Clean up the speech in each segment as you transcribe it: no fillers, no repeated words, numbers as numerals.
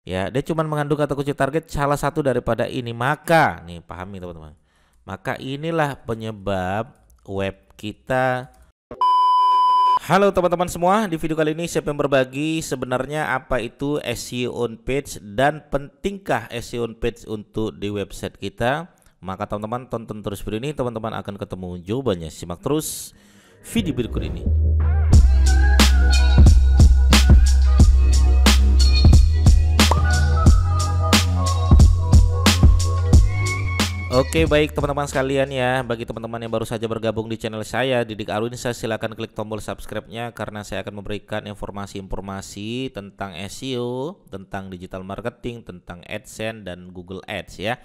Ya, dia cuma mengandung kata kunci target salah satu daripada ini. Maka, nih pahami teman-teman. Maka inilah penyebab web kita. Halo teman-teman semua, di video kali ini saya akan berbagi sebenarnya apa itu SEO on page dan pentingkah SEO on page untuk di website kita. Maka teman-teman tonton terus video ini, teman-teman akan ketemu jawabannya. Simak terus video berikut ini. Oke, baik teman-teman sekalian ya. Bagi teman-teman yang baru saja bergabung di channel saya Didik Arwinsyah, silakan klik tombol subscribe-nya karena saya akan memberikan informasi-informasi tentang SEO, tentang digital marketing, tentang AdSense dan Google Ads ya.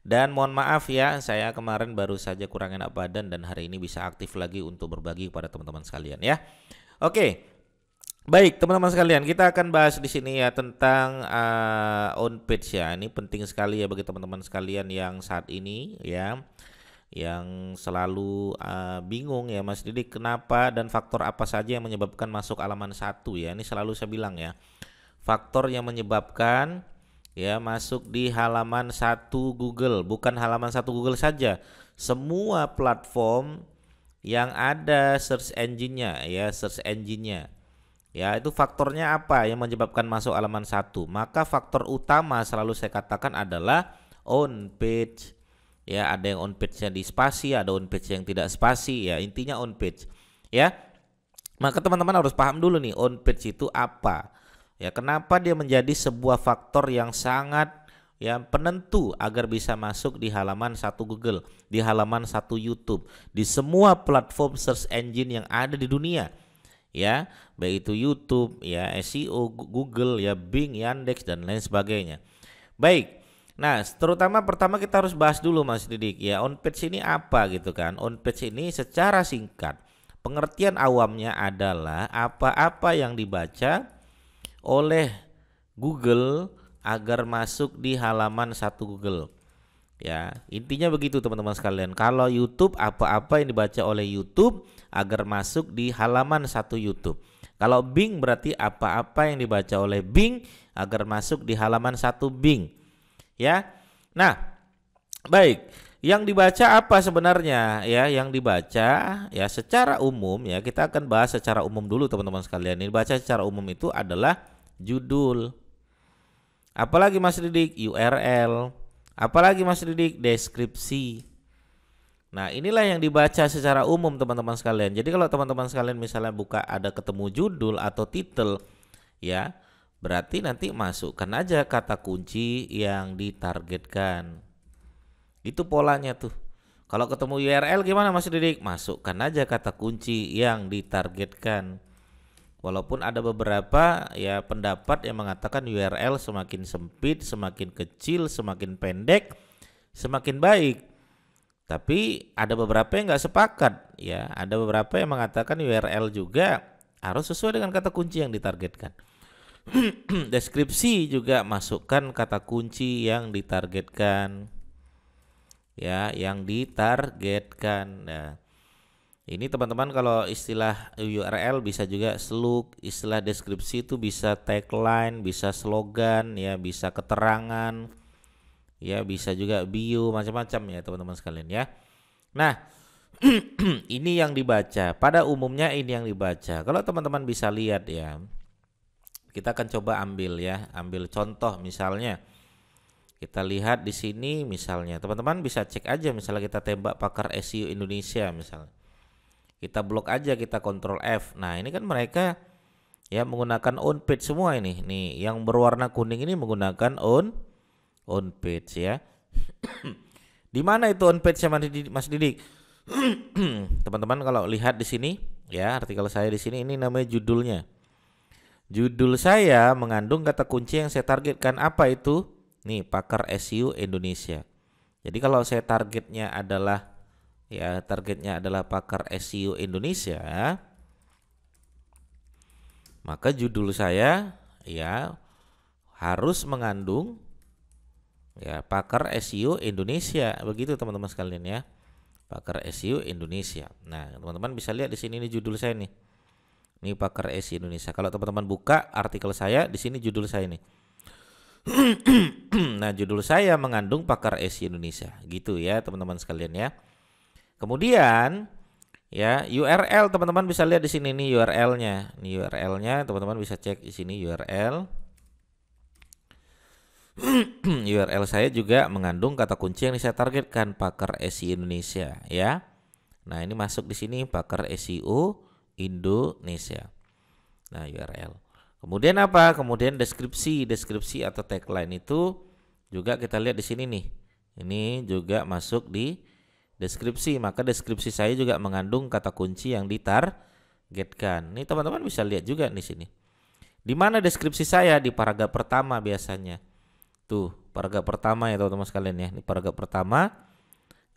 Dan mohon maaf ya, saya kemarin baru saja kurang enak badan dan hari ini bisa aktif lagi untuk berbagi kepada teman-teman sekalian ya. Oke. Baik teman-teman sekalian, kita akan bahas di sini ya tentang on page ya. Ini penting sekali ya bagi teman-teman sekalian yang saat ini ya, yang selalu bingung ya Mas Didik, kenapa dan faktor apa saja yang menyebabkan masuk halaman 1 ya. Ini selalu saya bilang ya, faktor yang menyebabkan ya masuk di halaman 1 Google, bukan halaman 1 Google saja, semua platform yang ada search engine-nya ya, search engine-nya. Ya, itu faktornya apa yang menyebabkan masuk halaman 1? Maka faktor utama selalu saya katakan adalah on page. Ya, ada yang on page-nya di spasi, ada on page yang tidak spasi ya, intinya on page. Ya. Maka teman-teman harus paham dulu nih, on page itu apa? Ya, kenapa dia menjadi sebuah faktor yang sangat ya penentu agar bisa masuk di halaman 1 Google, di halaman 1 YouTube, di semua platform search engine yang ada di dunia. Ya, baik itu YouTube, ya SEO, Google, ya Bing, Yandex dan lain sebagainya. Baik. Nah, terutama pertama kita harus bahas dulu Mas Didik ya, on page ini apa gitu kan. On page ini secara singkat, pengertian awamnya adalah apa-apa yang dibaca oleh Google agar masuk di halaman 1 Google. Ya, intinya begitu teman-teman sekalian. Kalau YouTube, apa-apa yang dibaca oleh YouTube agar masuk di halaman 1 YouTube. Kalau Bing berarti apa-apa yang dibaca oleh Bing agar masuk di halaman 1 Bing. Ya. Nah, baik. Yang dibaca apa sebenarnya ya? Yang dibaca ya secara umum ya, kita akan bahas secara umum dulu teman-teman sekalian. Yang dibaca secara umum itu adalah judul. Apalagi Mas Didik, URL. Apalagi Mas Didik, deskripsi. Nah, inilah yang dibaca secara umum teman-teman sekalian. Jadi kalau teman-teman sekalian misalnya buka ada ketemu judul atau title ya, berarti nanti masukkan aja kata kunci yang ditargetkan. Itu polanya tuh. Kalau ketemu URL gimana Mas Didik? Masukkan aja kata kunci yang ditargetkan. Walaupun ada beberapa ya pendapat yang mengatakan URL semakin sempit, semakin kecil, semakin pendek, semakin baik. Tapi ada beberapa yang nggak sepakat ya. Ada beberapa yang mengatakan URL juga harus sesuai dengan kata kunci yang ditargetkan. Deskripsi juga masukkan kata kunci yang ditargetkan. Ya, yang ditargetkan. Nah, ini teman-teman kalau istilah URL bisa juga slug, istilah deskripsi itu bisa tagline, bisa slogan, ya bisa keterangan, ya bisa juga bio, macam-macam ya teman-teman sekalian ya. Nah, ini yang dibaca. Pada umumnya ini yang dibaca. Kalau teman-teman bisa lihat ya, kita akan coba ambil ya, ambil contoh misalnya. Kita lihat di sini misalnya, teman-teman bisa cek aja misalnya kita tembak pakar SEO Indonesia misalnya. Kita blok aja, kita Ctrl F. Nah, ini kan mereka ya menggunakan on page semua ini. Nih, yang berwarna kuning ini menggunakan on page ya. Di mana itu on page Mas Didik? Teman-teman kalau lihat di sini ya, artikel saya di sini ini namanya judulnya. Judul saya mengandung kata kunci yang saya targetkan. Apa itu? Nih, pakar SEO Indonesia. Jadi kalau saya targetnya adalah pakar SEO Indonesia, maka judul saya ya harus mengandung ya pakar SEO Indonesia. Begitu teman-teman sekalian ya, pakar SEO Indonesia. Nah, teman-teman bisa lihat di sini ini judul saya nih. Ini pakar SEO Indonesia. Kalau teman-teman buka artikel saya, di sini judul saya nih. Nah, judul saya mengandung pakar SEO Indonesia, gitu ya teman-teman sekalian ya. Kemudian ya URL teman-teman bisa lihat di sini nih URL-nya. Ini URL-nya teman-teman bisa cek di sini URL. URL saya juga mengandung kata kunci yang saya targetkan, pakar SEO Indonesia ya. Nah, ini masuk di sini pakar SEO Indonesia. Nah, URL. Kemudian apa? Kemudian deskripsi atau tagline itu juga kita lihat di sini nih. Ini juga masuk di deskripsi, maka deskripsi saya juga mengandung kata kunci yang ditargetkan. Nih teman-teman bisa lihat juga di sini. Di mana deskripsi saya? Di paragraf pertama biasanya. Tuh, paragraf pertama ya teman-teman sekalian ya. Ini paragraf pertama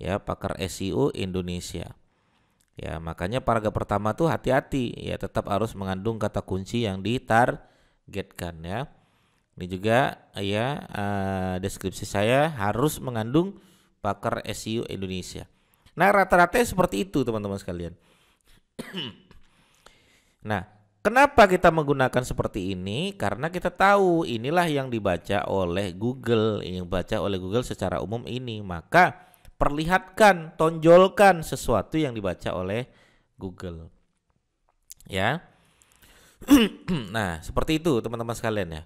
ya, pakar SEO Indonesia. Ya, makanya paragraf pertama tuh hati-hati ya, tetap harus mengandung kata kunci yang ditargetkan ya. Ini juga ya deskripsi saya harus mengandung pakar SEO Indonesia. Nah, rata-rata seperti itu teman-teman sekalian. Nah, kenapa kita menggunakan seperti ini? Karena kita tahu inilah yang dibaca oleh Google, yang dibaca oleh Google secara umum ini. Maka perlihatkan, tonjolkan sesuatu yang dibaca oleh Google. Ya. Nah, seperti itu teman-teman sekalian ya.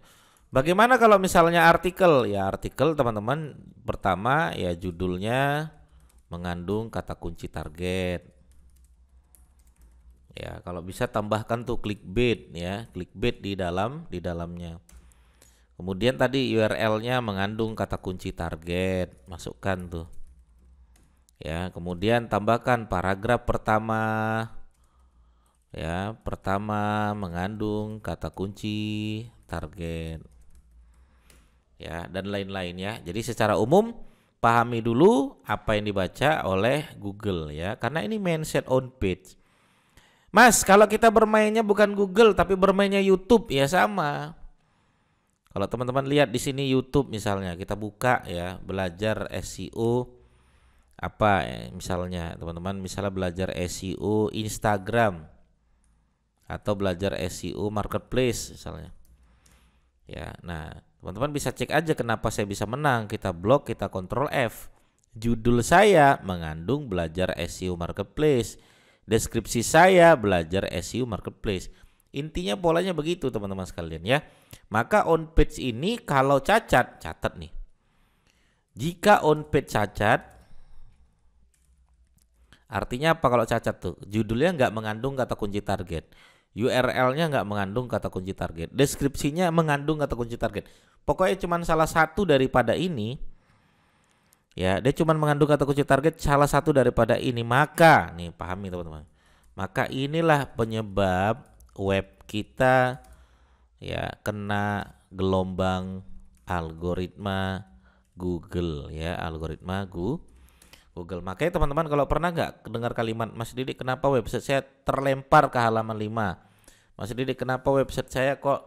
Bagaimana kalau misalnya artikel? Ya, artikel teman-teman pertama ya judulnya mengandung kata kunci target. Ya, kalau bisa tambahkan tuh clickbait ya, clickbait di dalamnya. Kemudian tadi URL-nya mengandung kata kunci target, masukkan tuh. Ya, kemudian tambahkan paragraf pertama. Ya, pertama mengandung kata kunci target. Ya, dan lain-lain ya. Jadi secara umum pahami dulu apa yang dibaca oleh Google ya, karena ini mindset on page. Mas, kalau kita bermainnya bukan Google tapi bermainnya YouTube ya sama. Kalau teman-teman lihat di sini YouTube misalnya, kita buka ya, belajar SEO apa ya, misalnya teman-teman misalnya belajar SEO Instagram atau belajar SEO marketplace misalnya. Ya, nah teman-teman bisa cek aja kenapa saya bisa menang. Kita blok, kita Ctrl F. Judul saya mengandung belajar SEO marketplace. Deskripsi saya belajar SEO marketplace. Intinya polanya begitu teman-teman sekalian ya. Maka on page ini kalau cacat, catat nih. Jika on page cacat, artinya apa kalau cacat tuh? Judulnya nggak mengandung kata kunci target. URL-nya nggak mengandung kata kunci target. Deskripsinya mengandung kata kunci target. Pokoknya cuma salah satu daripada ini. Ya, dia cuma mengandung kata kunci target salah satu daripada ini. Maka, nih pahami teman-teman. Maka inilah penyebab web kita ya kena gelombang algoritma Google ya, algoritma Google. Makanya teman-teman kalau pernah nggak dengar kalimat Mas Didik kenapa website saya terlempar ke halaman 5? Mas Didik kenapa website saya kok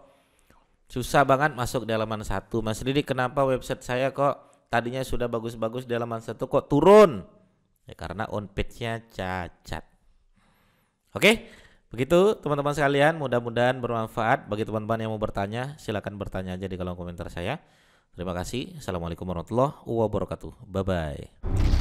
susah banget masuk di halaman 1? Mas Didik kenapa website saya kok tadinya sudah bagus-bagus di halaman 1 kok turun? Ya karena on page-nya cacat. Oke, begitu teman-teman sekalian, mudah-mudahan bermanfaat. Bagi teman-teman yang mau bertanya, silakan bertanya aja di kolom komentar saya. Terima kasih. Assalamualaikum warahmatullahi wabarakatuh. Bye-bye.